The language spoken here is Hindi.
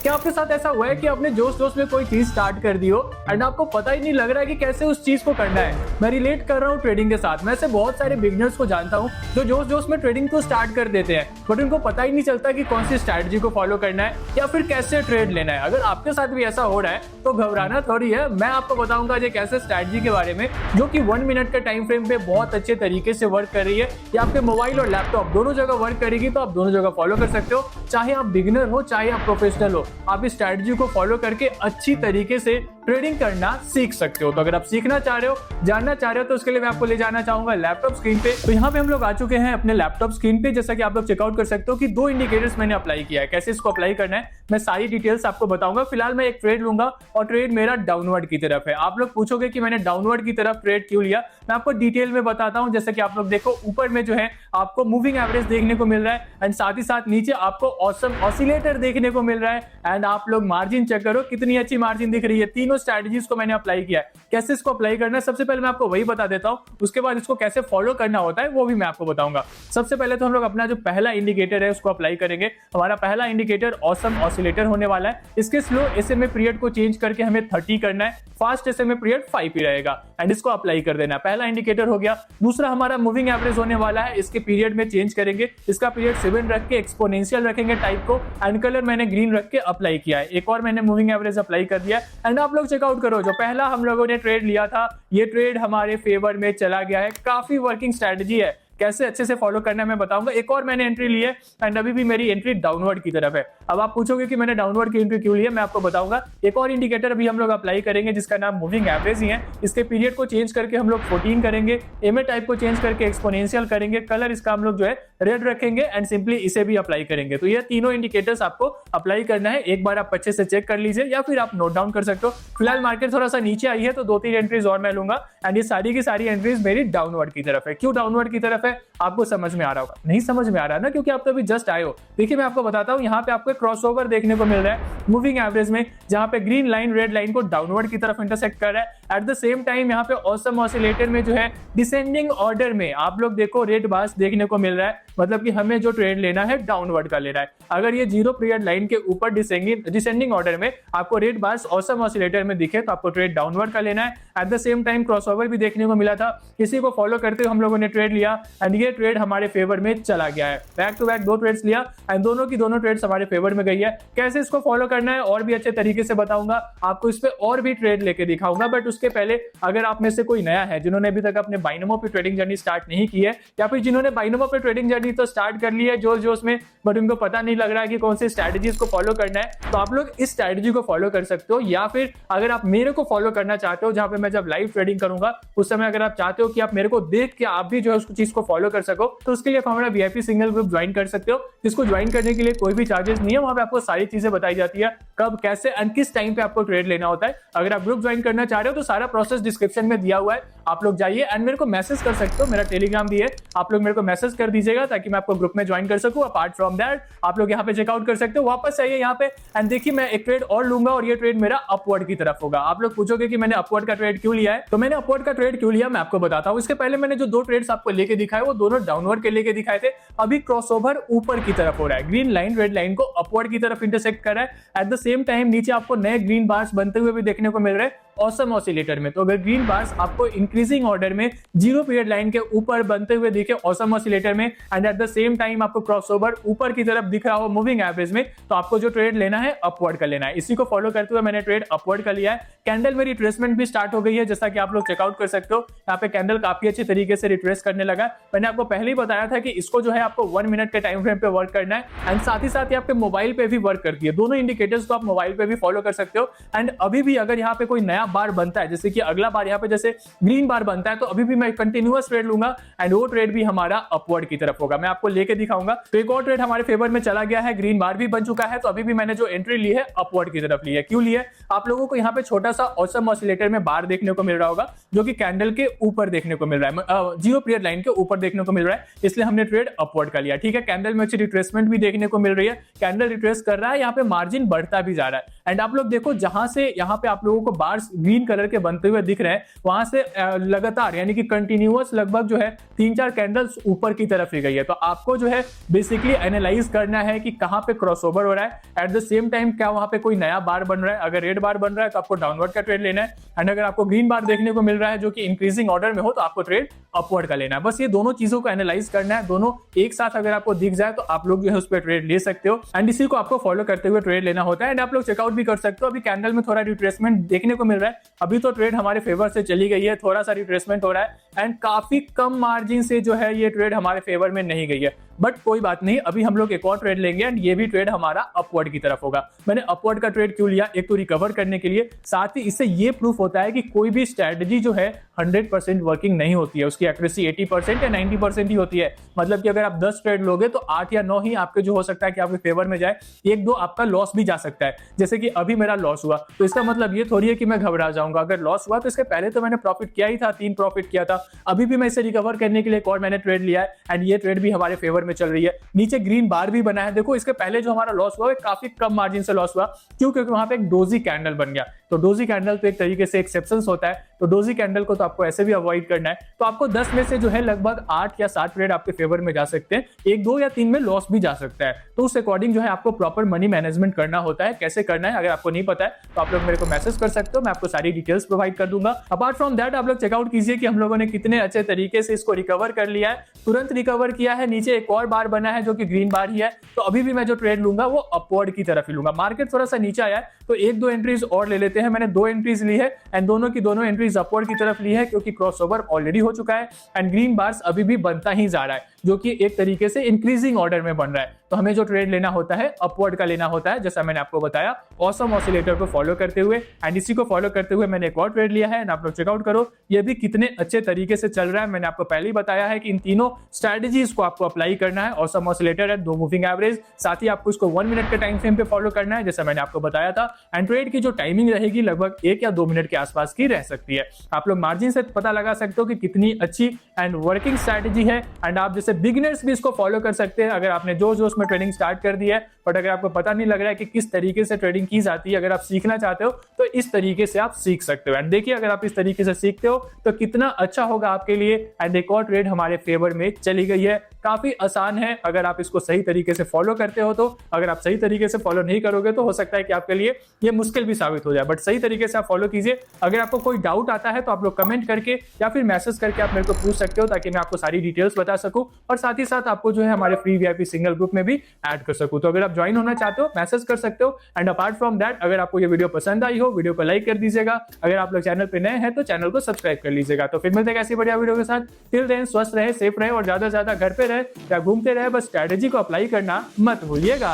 क्या आपके साथ ऐसा हुआ है कि आपने जोश जोश में कोई चीज स्टार्ट कर दी हो एंड आपको पता ही नहीं लग रहा है कि कैसे उस चीज को करना है? मैं रिलेट कर रहा हूँ ट्रेडिंग के साथ। मैं ऐसे बहुत सारे बिगिनर्स को जानता हूँ जो जोश जोश में ट्रेडिंग को स्टार्ट कर देते हैं, बट उनको पता ही नहीं चलता कि कौन सी स्ट्रैटेजी को फॉलो करना है या फिर कैसे ट्रेड लेना है। अगर आपके साथ भी ऐसा हो रहा है तो घबराना थोड़ी है। मैं आपको बताऊंगा एक ऐसे स्ट्रैटेजी के बारे में जो कि 1 मिनट के टाइम फ्रेम पे बहुत अच्छे तरीके से वर्क कर रही है। ये आपके मोबाइल और लैपटॉप दोनों जगह वर्क करेगी, तो आप दोनों जगह फॉलो कर सकते हो। चाहे आप बिगिनर हो चाहे आप प्रोफेशनल हो, आप इस स्ट्रैटेजी को फॉलो करके अच्छी तरीके से ट्रेडिंग करना सीख सकते हो। तो अगर आप सीखना चाह रहे हो, जानना चाह रहे हो, तो उसके लिए मैं आपको ले जाना चाहूंगा लैपटॉप स्क्रीन पे। तो यहाँ पे हम लोग आ चुके हैं अपने लैपटॉप स्क्रीन पे। जैसा कि आप लोग चेकआउट कर सकते हो कि 2 इंडिकेटर्स मैंने अप्लाई किया है। कैसे इसको अप्लाई करना है मैं सारी डिटेल्स आपको बताऊंगा। फिलहाल मैं एक ट्रेड लूंगा और ट्रेड मेरा डाउनवर्ड की तरफ है। आप लोग पूछोगे कि मैंने डाउनवर्ड की तरफ ट्रेड क्यों लिया, मैं आपको डिटेल में बताता हूं। जैसे कि आप लोग देखो ऊपर में जो है आपको मूविंग एवरेज देखने को मिल रहा है एंड साथ ही साथ नीचे आपको ऑसम ऑसिलेटर देखने को मिल रहा है एंड आप लोग मार्जिन चेक करो कितनी अच्छी मार्जिन दिख रही है। तीनों स्ट्रैटेजीज को मैंने अप्लाई किया है। कैसे इसको अप्लाई करना है सबसे पहले मैं आपको वही बता देता हूं, उसके बाद इसको कैसे फॉलो करना होता है वो भी मैं आपको बताऊंगा। सबसे पहले तो हम लोग अपना जो पहला इंडिकेटर है उसको अप्लाई करेंगे। हमारा पहला इंडिकेटर ऑसम ऑसिलेटर होने वाला है। इसके स्लो एसएमए पीरियड को चेंज करके हमें 30 करना है, फास्ट एसएमए पीरियड 5 ही रहेगा एंड इसको अप्लाई कर देना है। पहला इंडिकेटर हो गया। दूसरा हमारा मूविंग एवरेज होने वाला है। इसके पीरियड में चेंज करेंगे, इसका पीरियड 7 रख के एक्सपोनेंशियल रखेंगे टाइप को एंड कलर मैंने ग्रीन रख के अप्लाई किया है। एक और मैंने मूविंग एवरेज अप्लाई कर दिया एंड आप लोग चेकआउट करो जो पहला हम लोगों ने ट्रेड लिया था ये ट्रेड हमारे फेवर में चला गया है। काफी वर्किंग स्ट्रैटेजी है, कैसे अच्छे से फॉलो करना है मैं बताऊंगा। एक और मैंने एंट्री ली है एंड अभी भी मेरी एंट्री डाउनवर्ड की तरफ है। अब आप पूछोगे कि मैंने डाउनवर्ड की एंट्री क्यों ली है, मैं आपको बताऊंगा। एक और इंडिकेटर अभी हम लोग अप्लाई करेंगे जिसका नाम मूविंग एवरेज ही है। इसके पीरियड को चेंज करके हम लोग 14 करेंगे, एमए टाइप को चेंज करके एक्सपोनेंशियल करेंगे, कलर इसका हम लोग जो है रेड रखेंगे एंड सिंपली इसे भी अप्लाई करेंगे। तो ये तीनों इंडिकेटर्स आपको अप्लाई करना है। एक बार आप अच्छे से चेक कर लीजिए या फिर आप नोट डाउन कर सकते हो। फिलहाल मार्केट थोड़ा सा नीचे आई है तो 2-3 एंट्रीज और मैं लूंगा एंड ये सारी की सारी एंट्रीज मेरी डाउनवर्ड की तरफ है। क्यों डाउनवर्ड की तरफ है आपको समझ में आ रहा होगा? नहीं समझ में आ रहा ना, क्योंकि आप तो अभी जस्ट आए हो। देखिए मैं आपको बताता हूं, यहाँ पे आपको क्रॉसओवर देखने को मिल रहा है मूविंग एवरेज में, जहां पे ग्रीन लाइन रेड लाइन को डाउनवर्ड की तरफ इंटरसेक्ट कर रहा है। एट द सेम टाइम यहाँ पे ऑसम ऑसिलेटर में जो है डिसेंडिंग ऑर्डर में आप लोग देखो रेड बार्स देखने को मिल रहा है, मतलब कि हमें जो ट्रेड लेना है डाउनवर्ड का लेना है। अगर ये 0 पीरियड लाइन के ऊपर डिसेंडिंग ऑर्डर में आपको रेड बार्स ऑसम ऑसिलेटर में दिखे तो आपको ट्रेड डाउनवर्ड का लेना है। At the same time crossover भी देखने को मिला था, इसी को फॉलो करते हुए हम लोगों ने ट्रेड लिया एंड ये ट्रेड हमारे फेवर में चला गया है। बैक टू बैक 2 ट्रेड्स लिया एंड दोनों की दोनों ट्रेड्स हमारे फेवर में गई है। कैसे इसको फॉलो करना है और भी अच्छे तरीके से बताऊंगा आपको, इस पे और भी ट्रेड लेके दिखाऊंगा। बट उसके पहले अगर आप में से कोई नया है जिन्होंने अभी तक अपने बाइनोमो पे ट्रेडिंग जर्नी स्टार्ट नहीं की है या फिर जिन्होंने बाइनोमो पे ट्रेडिंग जर्नी तो स्टार्ट कर ली है जोश जोश में बट उनको पता नहीं लग रहा है कि कौन सी स्ट्रैटेजीज को फॉलो करना है, तो आप लोग इस स्ट्रैटेजी को फॉलो कर सकते हो। या फिर अगर आप मेरे को फॉलो करना चाहते हो जहां पे मैं जब लाइव ट्रेडिंग करूंगा उस समय अगर आप चाहते हो कि आप मेरे को देख के आप भी जो है उस चीज को फॉलो कर सको तो उसके लिए आप हमारा वीआईपी सिग्नल ग्रुप ज्वाइन कर सकते हो, जिसको ज्वाइन करने के लिए कोई भी चार्जेस नहीं है। वहां पे आपको सारी चीजें बताई जाती है कब कैसे एंड किस टाइम पे आपको ट्रेड लेना होता है। अगर आप ग्रुप ज्वाइन करना चाह रहे हो तो सारा प्रोसेस डिस्क्रिप्शन में दिया हुआ है, आप लोग जाइए एंड मेरे को मैसेज कर सकते हो। मेरा टेलीग्राम भी है, आप लोग मेरे को मैसेज कर दीजिएगा ताकि मैं आपको ग्रुप में ज्वाइन कर सकूं। अपार्ट फ्रॉम दैट आप लोग यहाँ पे चेकआउट कर सकते हो। वापस आइए यहाँ पे एंड देखिए मैं एक ट्रेड और लूंगा और ये ट्रेड मेरा अपवर्ड की तरफ होगा। आप लोग पूछोगे कि मैंने अपवर्ड का ट्रेड क्यों लिया है, तो मैंने अपवर्ड का ट्रेड क्यों लिया मैं आपको बताता हूं। इसके पहले मैंने जो 2 ट्रेड्स आपको लेके दिखाए वो दोनों डाउनवर्ड के लेके दिखाए थे। अभी क्रॉसओवर ऊपर की तरफ हो रहा है, ग्रीन लाइन रेड लाइन को अपवर्ड की तरफ इंटरसेक्ट कर रहा है। एट द सेम टाइम नीचे आपको नए ग्रीन बार्स बनते हुए भी देखने को मिल रहे हैं ऑसम ऑसिलेटर में। तो अगर ग्रीन बार्स आपको इंक्रीजिंग ऑर्डर में 0 पीरियड लाइन के ऊपर बनते हुए दिखे ऑसम ऑसिलेटर में and at the same time आपको क्रॉसओवर ऊपर की तरफ दिख रहा हो मूविंग एवरेज में, तो आपको जो ट्रेड लेना है अपवर्ड का लेना है। इसी को फॉलो करते हुए मैंने ट्रेड अपवर्ड का लिया है। कैंडल में रिट्रेसमेंट भी स्टार्ट हो गई है, जैसा कि आप लोग चेकआउट कर सकते हो। यहाँ पे कैंडल काफी अच्छी तरीके से रिट्रेस करने लगा। मैंने आपको पहले ही बताया था कि इसको जो है आपको 1 मिनट के टाइम फ्रेम पे वर्क करना है एंड साथ ही साथ आपके मोबाइल पे भी वर्क करती है। दोनों इंडिकेटर्स को आप मोबाइल पे भी फॉलो कर सकते हो। एंड अभी भी अगर यहाँ पे कोई नया बार बनता है, जैसे कि अगला बार यहाँ पे जैसे ग्रीन बार बनता है, तो अभी भी मैं कंटिन्यूअस ट्रेड लूंगा एंड वो ट्रेड भी हमारा अपवर्ड की तरफ होगा। मैं आपको लेके दिखाऊंगा। तो एक और ट्रेड हमारे फेवर में चला गया है, ग्रीन बार भी बन चुका है। तो अभी भी मैंने जो एंट्री ली है अपवर्ड की तरफ ली है। क्यों ली है? आप लोगों को यहाँ पे छोटा सा ऑसम ऑसिलेटर में बार देखने को मिल रहा होगा जो कि कैंडल के ऊपर देखने को मिल रहा है, 0 पीरियड लाइन के ऊपर देखने को मिल रहा है, इसलिए हमने ट्रेड अपवर्ड का लिया। ठीक है, कैंडल में अच्छी रिट्रेसमेंट भी देखने को मिल रही है, कैंडल रिट्रेस कर रहा है, यहाँ पे मार्जिन बढ़ता भी जा रहा है। एंड आप लोग देखो जहां से यहाँ पे आप लोगों को बार्स ग्रीन कलर के बनते हुए दिख रहे हैं वहां से लगातार यानी कि कंटिन्यूअस लगभग जो है 3-4 कैंडल्स ऊपर की तरफ ही गई है। तो आपको जो है बेसिकली एनालाइज करना है कि कहां पे क्रॉसओवर हो रहा है, एट द सेम टाइम क्या वहां पे कोई नया बार बन रहा है। अगर रेड बार बन रहा है तो आपको डाउनवर्ड का ट्रेड लेना है, एंड अगर आपको ग्रीन बार देखने को मिल रहा है जो कि इंक्रीजिंग ऑर्डर में हो तो आपको ट्रेड अपवर्ड का लेना है। बस ये दोनों चीजों को एनालाइज करना है, दोनों एक साथ अगर आपको दिख जाए तो आप लोग जो है उस पर ट्रेड ले सकते हो, एंड इसी को आपको फॉलो करते हुए ट्रेड लेना होता है। एंड आप लोग चेकआउट भी कर सकते हो। अभी कैंडल में थोड़ा रिट्रेसमेंट देखने को मिल रहा है, अभी तो ट्रेड हमारे फेवर से चली गई है, थोड़ा सा रिट्रेसमेंट हो रहा है एंड काफी कम मार्जिन से जो है ये ट्रेड हमारे फेवर में नहीं गई है, बट कोई बात नहीं, अभी हम लोग एक और ट्रेड लेंगे एंड ये भी ट्रेड हमारा अपवर्ड की तरफ होगा। मैंने अपवर्ड का ट्रेड क्यों लिया, एक तो रिकवर करने के लिए, साथ ही इससे ये प्रूफ होता है कि कोई भी स्ट्रेटजी जो है 100% वर्किंग नहीं होती है, उसकी एक्यूरेसी 80% या 90% ही होती है। मतलब कि अगर आप 10 ट्रेड लोगे तो 8 या 9 ही आपके जो हो सकता है कि आपके फेवर में जाए, 1-2 आपका लॉस भी जा सकता है। जैसे कि अभी मेरा लॉस हुआ तो इसका मतलब ये थोड़ी है कि मैं घबरा जाऊंगा। अगर लॉस हुआ तो इसके पहले तो मैंने प्रॉफिट किया ही था, 3 प्रॉफिट किया था, अभी भी मैं इसे रिकवर करने के लिए एक और मैंने ट्रेड लिया है एंड ये ट्रेड भी हमारे फेवर में चल रही है। नीचे ग्रीन बार भी बना है, देखो इसके पहले जो हमारा लॉस हुआ वो काफी कम मार्जिन से लॉस हुआ, क्योंकि वहां पे एक डोजी कैंडल बन गया। तो डोजी कैंडल तो एक तरीके से एक्सेप्शंस होता है, तो डोजी कैंडल को तो आपको ऐसे भी अवॉइड करना है। तो आपको 10 में से जो है लगभग 8 या 7 ट्रेड आपके फेवर में जा सकते हैं, 1, 2 या 3 में लॉस भी जा सकता है। तो उस अकॉर्डिंग जो है आपको प्रॉपर मनी मैनेजमेंट करना होता है। कैसे करना है अगर आपको नहीं पता है तो आप लोग मेरे को मैसेज कर सकते हो, मैं आपको सारी डिटेल्स प्रोवाइड कर दूंगा। अपार्ट फ्रॉम दैट आप लोग चेकआउट कीजिए कि हम लोगों ने कितने अच्छे तरीके से इसको रिकवर कर लिया है, तुरंत रिकवर किया है। नीचे एक और बार बना है जो कि ग्रीन बार ही है, तो अभी भी मैं जो ट्रेड लूंगा वो अपवर्ड की तरफ ही लूंगा। मार्केट थोड़ा सा नीचे आया है तो 1-2 एंट्रीज और ले लेते हैं। मैंने 2 एंट्रीज ली है एंड दोनों की दोनों एंट्रीज अपवर्ड की तरफ ली है, क्योंकि क्रॉसओवर ऑलरेडी हो चुका है एंड ग्रीन बार्स अभी भी बनता ही जा रहा है, जो कि एक तरीके से इंक्रीजिंग ऑर्डर में बन रहा है। तो हमें जो ट्रेड लेना होता है अपवर्ड का लेना होता है, जैसा मैंने आपको बताया ऑसम ऑसिलेटर को फॉलो करते हुए, एंड इसी को फॉलो करते हुए मैंने एक और ट्रेड लिया है एंड आप लोग चेकआउट करो ये भी कितने अच्छे तरीके से चल रहा है। मैंने आपको पहले ही बताया है कि इन तीनों स्ट्रेटजीज को आपको अप्लाई करना है। ऑसम ऑसिलेटर है 2 मूविंग एवरेज, साथ ही आपको इसको 1 मिनट के टाइम फ्रेम पे फॉलो करना है, जैसा मैंने आपको बताया था। एंड ट्रेड की जो टाइमिंग रहेगी लगभग 1 या 2 मिनट के आसपास की रह सकती है। आप लोग मार्जिन से पता लगा सकते हो कि कितनी अच्छी एंड वर्किंग स्ट्रेटजी है, एंड आप जैसे बिगिनर्स भी इसको फॉलो कर सकते हैं। अगर आपने जोश में ट्रेडिंग स्टार्ट कर दी है बट अगर आपको पता नहीं लग रहा है कि किस तरीके से ट्रेडिंग की जाती है, अगर आप सीखना चाहते हो तो इस तरीके से आप सीख सकते हो। एंड देखिए अगर आप इस तरीके से सीखते हो तो कितना अच्छा होगा आपके लिए। एंड एक और ट्रेड हमारे फेवर में चली गई है, काफी आसान है अगर आप इसको सही तरीके से फॉलो करते हो। तो अगर आप सही तरीके से फॉलो नहीं करोगे तो हो सकता है कि आपके लिए ये मुश्किल भी साबित हो जाए, बट सही तरीके से आप फॉलो कीजिए। अगर आपको कोई डाउट आता है तो आप लोग कमेंट करके या फिर मैसेज करके आप मेरे को पूछ सकते हो, ताकि मैं आपको सारी डिटेल्स बता सकूं और साथ ही साथ आपको जो है हमारे फ्री वीआईपी सिंगल ग्रुप में भी ऐड कर सकूं। तो अगर आप ज्वाइन होना चाहते हो मैसेज कर सकते हो। एंड अपार्ट फ्रॉम दैट अगर आपको ये वीडियो पसंद आई हो, वीडियो को लाइक कर दीजिएगा। अगर आप लोग चैनल पे नए हैं तो चैनल को सब्सक्राइब कर लीजिएगा। तो फिर मिलते हैं ऐसी बढ़िया वीडियो के साथ। टिल देन स्वस्थ रहे, सेफ रहे और ज्यादा से ज्यादा घर पे रहे या घूमते रहे, बस स्ट्रेटेजी को अप्लाई करना मत भूलिएगा।